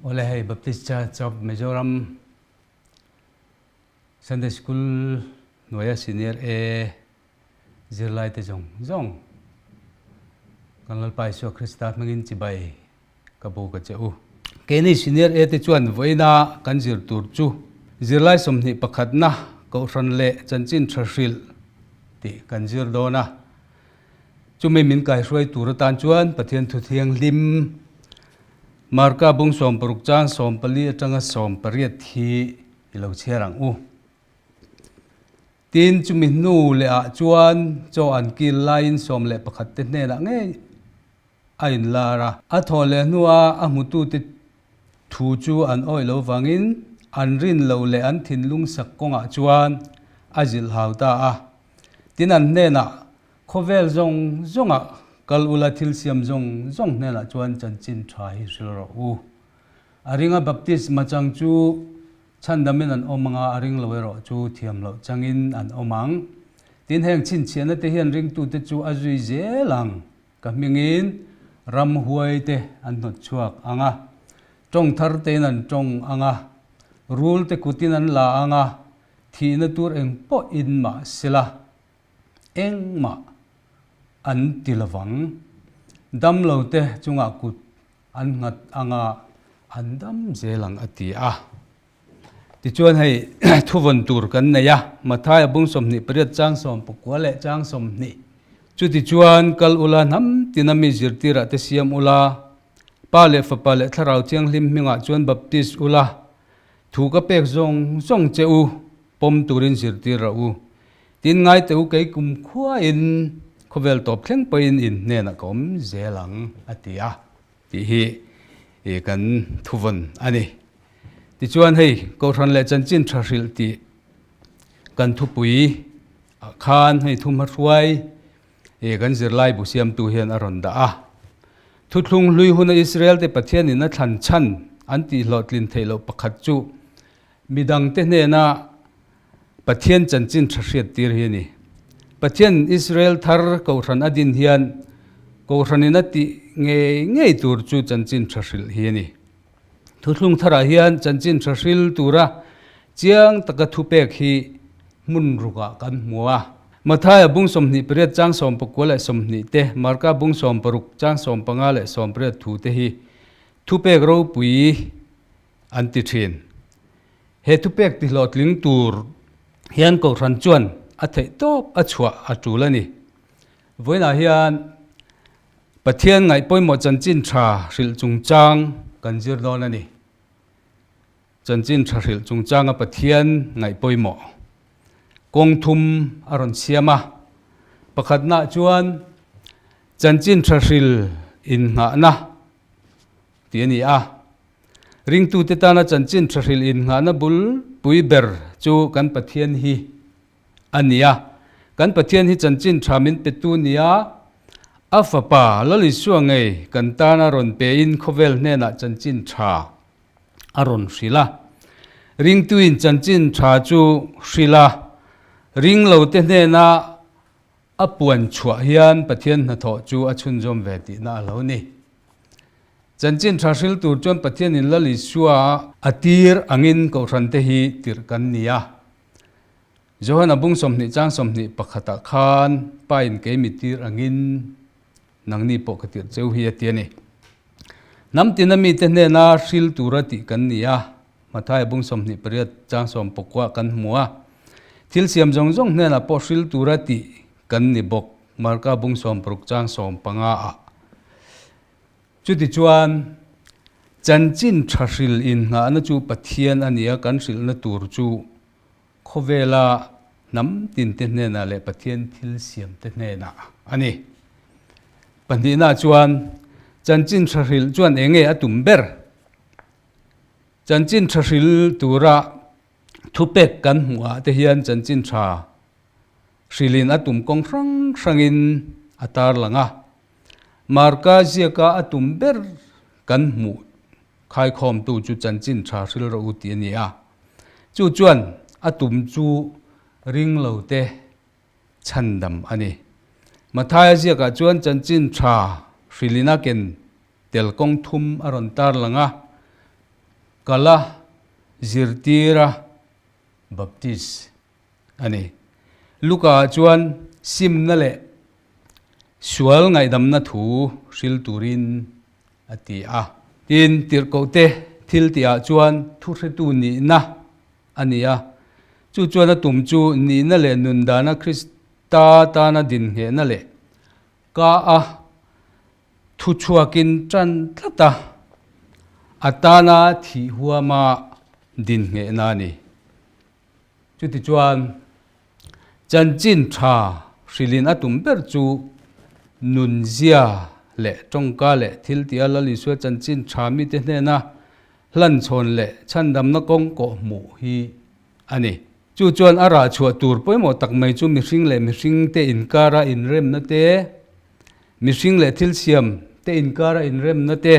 Ole hey Baptist Church of Mizoram Sunday School Noya Senior A Zirlai te zong kanal pai so Christa mangin chibai kabu ka cheu keni senior A te chuan voina kan zir tur chu zirlai somni pakhat na ko ran le chanchin thrashil ti kan zir do na chumi min kai roi tur tan chuan pathian thu thiang lim marka bung som paruk chang som pali atanga som pariat thi ilo cherang u tin chumi nu le a chuan cho an kil line som le pakhat te ne la nge ain lara a thole nuwa a mutu te thu chu an oi lo wangin an rin lo le an thin lung sak konga chuan azil hauta a tin an ne na khovel zong zonga kal ula thil siam zong ne la chuan chanchin thai ro u aringa baptist machang chu chandamin an omanga aring lowero chu thiam lo changin an omang tin heng chin chiana te hian ring tu te chu azui zelang ka mingin ram huai te an not chuak anga tong thar te nan tong anga rul te kutin an la anga thi na tur eng po in ma sila eng ma an tilawang dam lo te chunga kut an ngat anga an dam zelang ati a ti chuan hei thuvon tur kan nei a mathai bung somni priat chang som pukwale chang somni chu ti chuan kal ula nam tinami zirtira te siam ula pale fa pale tharau chiang lim minga chuan baptist ula thu ka pek zong cheu pom turin zirtira u tin ngai teu kai kum khua in khovel top thleng pain in ne na kom zelang atia ti hi e kan thuvon ani ti chuan hei ko ran le chanchin thraril ti kan thu pui khan hei thum ha ruai e kan zirlai bu siam tu hian aron da a thuthlung lui huna Israel te pathian in a than chan anti hlotlin theilo pakhat chu midang te ne na pathian chanchin thrariat tir hi ni pathian Israel thar ko ran adin hian ko ranin ati nge tur chu chanchin thraril hi ni thuthlung thara hian chanchin thraril tura chiang taka thupek hi mun ruka kan muwa mathai bung somni priat chang som pakole somni te marka bung som paruk chang som pangale som priat thu te hi thupek ro pui anti thin he thupek ti hlotling tur hian ko ran chuan a thei top a chua a tulani voina hian pathian ngai poimo chanchin tha ril chung chang kan zir don ani chanchin tha ril chung chang a pathian ngai poimo kong thum aron siama pakhat na chuan chanchin thraril in nga na tiani a ring tu te ta na chanchin thraril in nga na bul pui ber chu kan pathian hi ania kan pathian hi chanchin thamin petu nia afapa lali suangai kan ta na ron pe in khovel ne na chanchin tha aron sila ring tu in chanchin tha chu sila ring lo te ne na apuan chua hian pathian na tho chu achun jom ve ti na lo ni chanchin thraril tur chon pathian in lali suwa atir angin ko ran te hi tir kan nia Johanna bung somni chang somni pakhata khan pain ke mitir angin nangni pokatir cheu hi atiani nam tinami te ne na hril turati kan nia mathai bung somni priat chang som pokwa kan muwa thil siam zong ne na po hril turati kan ni bok marka bung som pruk chang som panga a chuti chuan chanchin thraril in nga na chu pathian ania kan hril na tur chu khovela nam tin te ne na le pathian thil siam te ne na ani pandina chuan chanchin thraril chuan enge atum ber chanchin thraril tura thupek kan hmuwa te hian chanchin tha hrilin atum kong rangin atar langa marka ziaka atum ber kan hmu khai khom tu chu chanchin tha hril ro uti ania chu chuan atum chu ring lo te chandam ani mathai ziaka chuan chanchin tha hrilina ken tel kong thum aron tar langa kala zirtira baptist ani luka chuan sim na le sual ngai dam na thu sil turin ati a tin tir ko te thil tia chuan thu se tu ni na ania chu chuan a tum chu ni na le nun da na krista ta na din he na le ka a thu chuakin tran thata atana thi huama din nge na ni chu ti chuan chan chin tha shilin atum ber chu nun zia le tongka le thil tia la li suwa chan chin tha mi te hne na hlan chhon le chan dam na kong ko mu hi ani chu chuan ara chhuwa tur poimo tak mai chu mi hring le mi hring te inkara in rem na te mi hring le thil siam te inkara in rem na te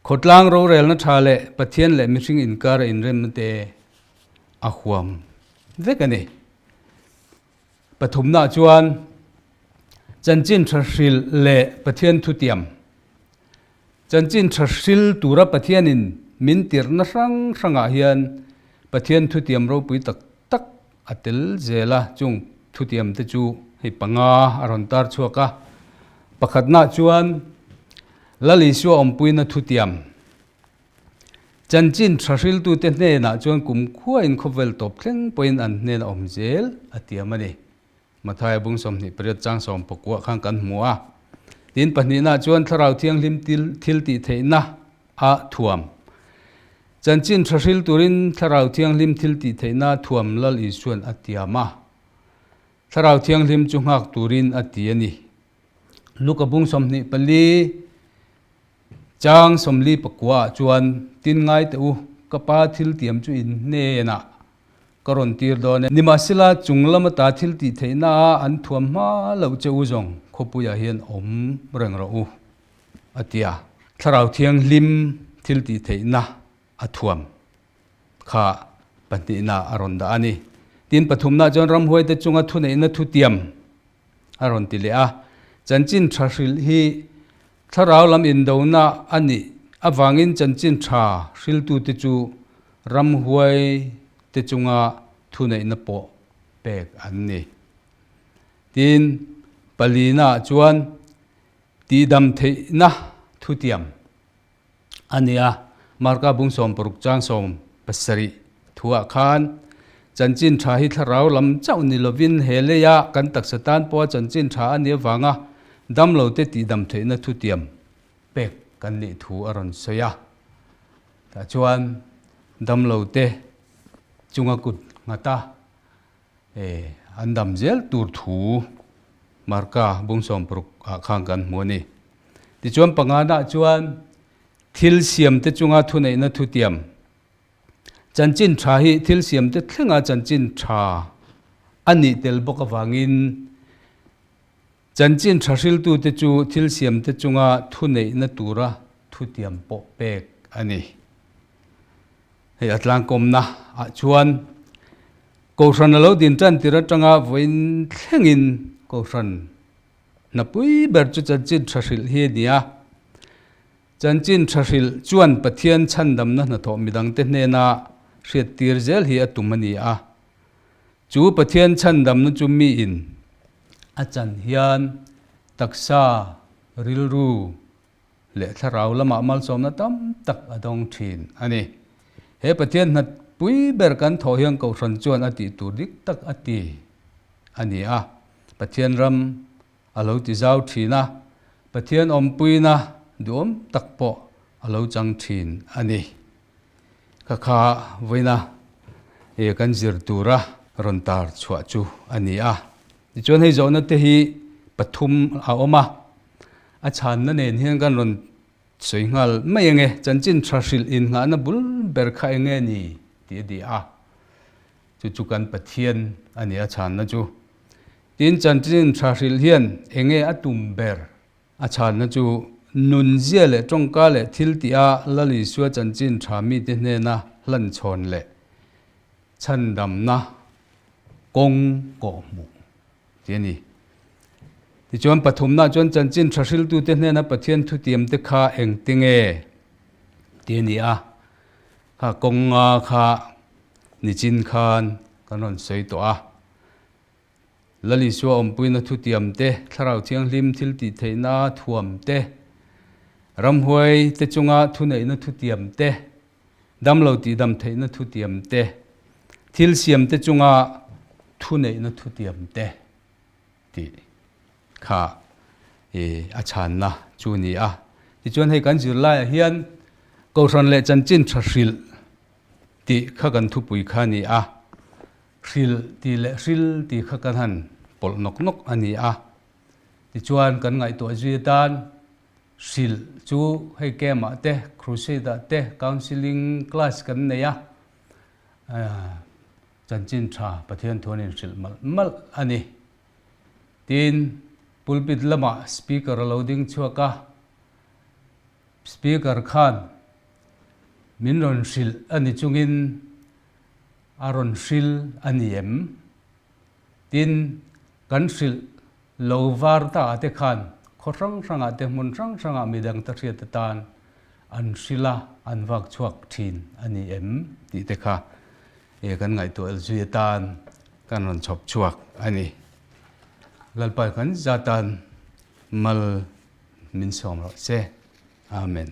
khotlang ro rel na tha le pathian le mi hring inkara in rem na te a huam vekani pathum na chuan chan chin thril le pathian thu tiam chan chin thril tura pathianin min tir na hranga hian pathian thu tiam ro pui tak tak atel zela chung thu tiam te chu hei panga aron tar chuaka pakhat na chuan lali su om pui na thu tiam chan chin thril tu te hne na chuan kum khuwa in khovel top thleng poin an hne na om zel atiam ani mathai bung som ni priat chang som pokwa khang kan hmuwa tin pahni na chuan tharau thiang lim thil ti theina a thuam chan chin thril turin tharau thiang lim thil ti theina thuam lal i suan atiama tharau thiang lim chu ngak turin atiani luka bung som ni pali chang somli pakwa chuan tin ngai te u kapa thil tiam chu in ne na karon tir don nimasila chunglama ta thil ti theina an thuam ma lo cheu zong khopuya hian om reng ro u atia tharau thiang lim thil ti theina a thuam kha pati na aron da ani tin pathum na jon ram hoi te chunga thu nei na thu tiam aron ti le a chanchin thril hi tharau lam in do na ani awangin chanchin tha hril tu te chu ram huai te chunga thu nei na po pek an ni tin palina chuan ti dam thei na thu tiam ania marka bung som paruk chang som pasari thua khan chanchin tha hi tharau lam chau ni lovin heleya kan tak satan po chanchin tha ani wanga dam lo te ti dam thei na thu tiam pek kan ni thu aron soya ta chuan dam lo te chunga kut ngata an dam zel tur thu marka bung som pruk khang kan moni ti chuan pangana chuan thil siam te chunga thu nei na thu tiam chanchin tha hi thil siam te thlenga chanchin tha ani tel boka wangin chanchin thril tu te chu thil siam te chunga thu nei na tura thu tiam po pek ani hei atlang kom na a chuan ko ran lo din tan tira tanga voin thlengin ko ran na pui ber chu chanchin thril hi nia chanchin thril chuan pathian chandam na na tho midang te hne na hriat tir zel hi atumani a chu pathian chandam na chu mi in achan hian taksa rilru le tharau lama mal som na tam tak adong thin ani he pathian na pui ber kan tho hiang ko ran chuan ati tur dik tak ati ani a pathian ram alo ti zau thina pathian om pui na dum tak po alo chang thin ani kha voina e kan zir tura ron tar chua chu ani a ti chuan hei zona te hi pathum a oma a chan na nen hian kan ron soingal mai nge chanchin thril in nga na bul ber kha nge ni ti di a chu kan pathian ani a chan na chu tin chanchin thril hian enge atum ber a chan na chu nun zia le tongka le thil ti a lali suwa chanchin thami te hne na hlan chhon le chan dam na kong ko mu ti ni ti chuan pathum na chuan chanchin thril tu te hne na pathian thu tiam te kha eng tinge ti ni a ha kong nga kha ni chin khan kanon sei to a lali suwa ompuina thu tiam te tharau chiang lim thil ti theina thuam te ramhuai te chunga thu nei na thu tiam te damlo ti dam theina thu tiam te thil siam te chunga thu nei na thu tiam te ti kha a chan na chu ni a ti chuan hei kan zir lai hian ko ran le chan chin thril ti kha kan thu pui kha ni a ril ti le ril ti kha kan han pol nok nok ani a ti chuan kan ngai to zui tan ril chu hei kema te crusade te counseling class kan nei a chan chin tha pathian thonin ril mal mal ani tin pulpit lama speaker loading chuaka speaker khan minron ril ani chungin aron ril ani em tin kan ril lovar ta ate khan khorang ranga te mun rang ranga midang ta thriat tan an rila an wak chuak thin ani em ti te kha kan ngai to zui tan kanon chop chuak ani lalpai kan zatan mal min som ro se amen